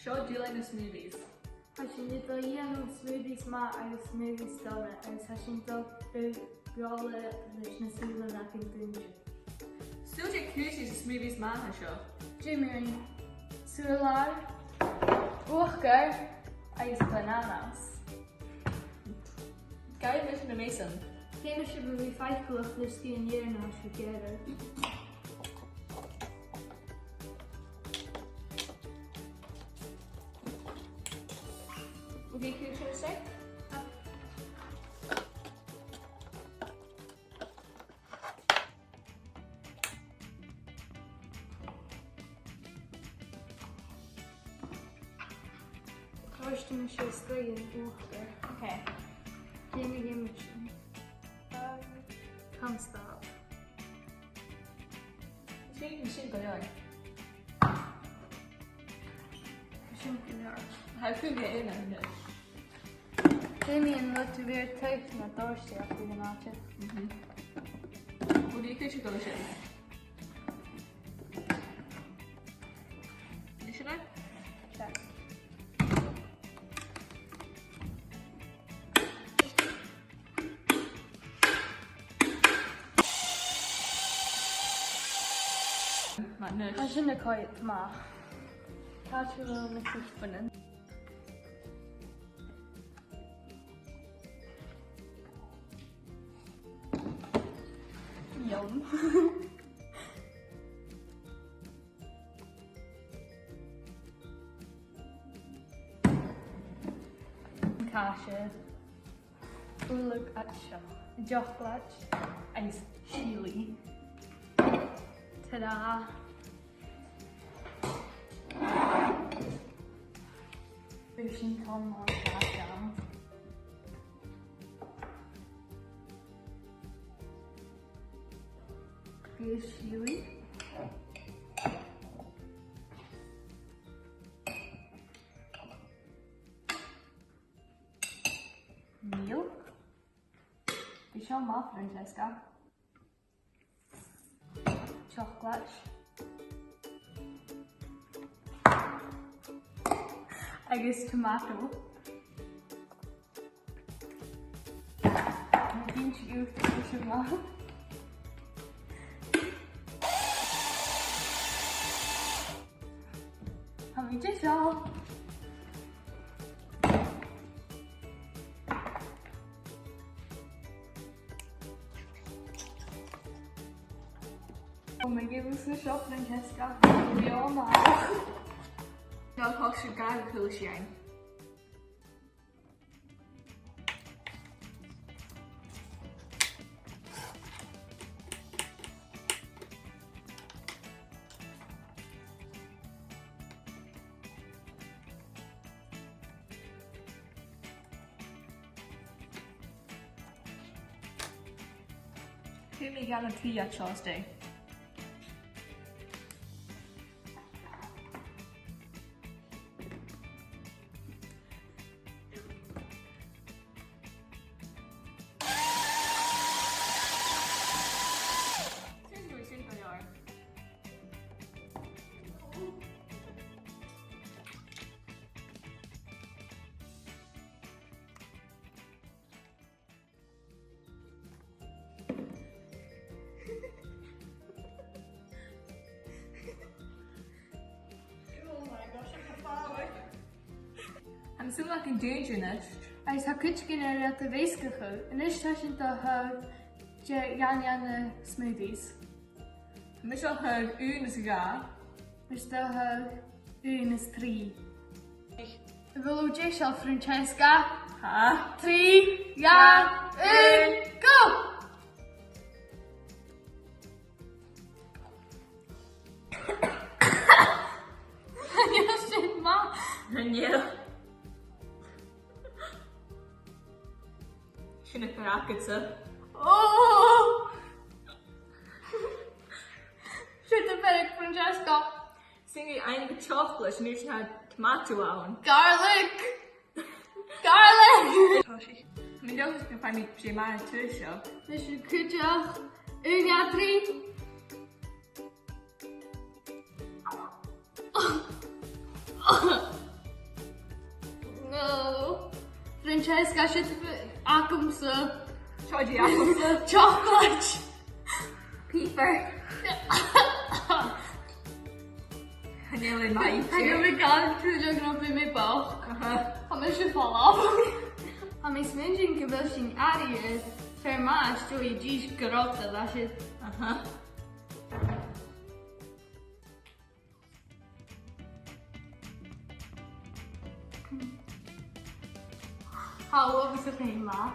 Seo dùbhlan smoothies. Hashin did the smoothies ma agus smoothies done agus hashin done biola leis na súla nach in dúnte. Súte cúis smoothies man seo. Jimmy súlar, uachgar agus bananas. Gàidhlig na mason. Céime si bu bhí feicúach leis cí an dhéar ná se géidir. Okay, can you try to say? First time she was going to water. Okay. Gimme can't stop. It's really simple, yeah. How could you get in on this? Gimme and look to be typed in the doorstep after the match. What do you think you go to? Should I? Check. I shouldn't have called it ma. Catch a little Mrs. Spinning. Yum. Kasha. Look at show. Chocolate. Ice chili. Ta-da! Fishing con on down. Fish chili. Milk. Fish on my Francesca. Chocolate. I guess tomato. Pinch you fish mouth. How many just all? Oh my goodness, the shop Francesca. We all know. No, cost you Gàidhlig shine. Who me got a tea at Tuesday? I'm still not in danger net. Hij zou kutje naar de weeskegel. En is dat je toch gaan smoothies. Misschien ook u is ga. Dus dat u is 3. Ik wil ook je Francesca. Ha? 3, ja, 1, go! Ja, shit, ma. En je? Shouldn't have rockets up. Oh! Shit, the bag, Francesca. Singing I'm the chocolate and you had tomato on. Garlic! Garlic! I mean, don't just find me she man too show. Dus je kunt je 1, ja, 3. Francesca, shit akumsa. Chodí apple. Chocolate. Pieper. Nearly my Heb ik al natuurlijk nog bij mijn bauch. Gaan we ze vallen. Gaan we smingen geweld in arie. Fermaas, doe je die grote, dat is. Hou op, is het helemaal.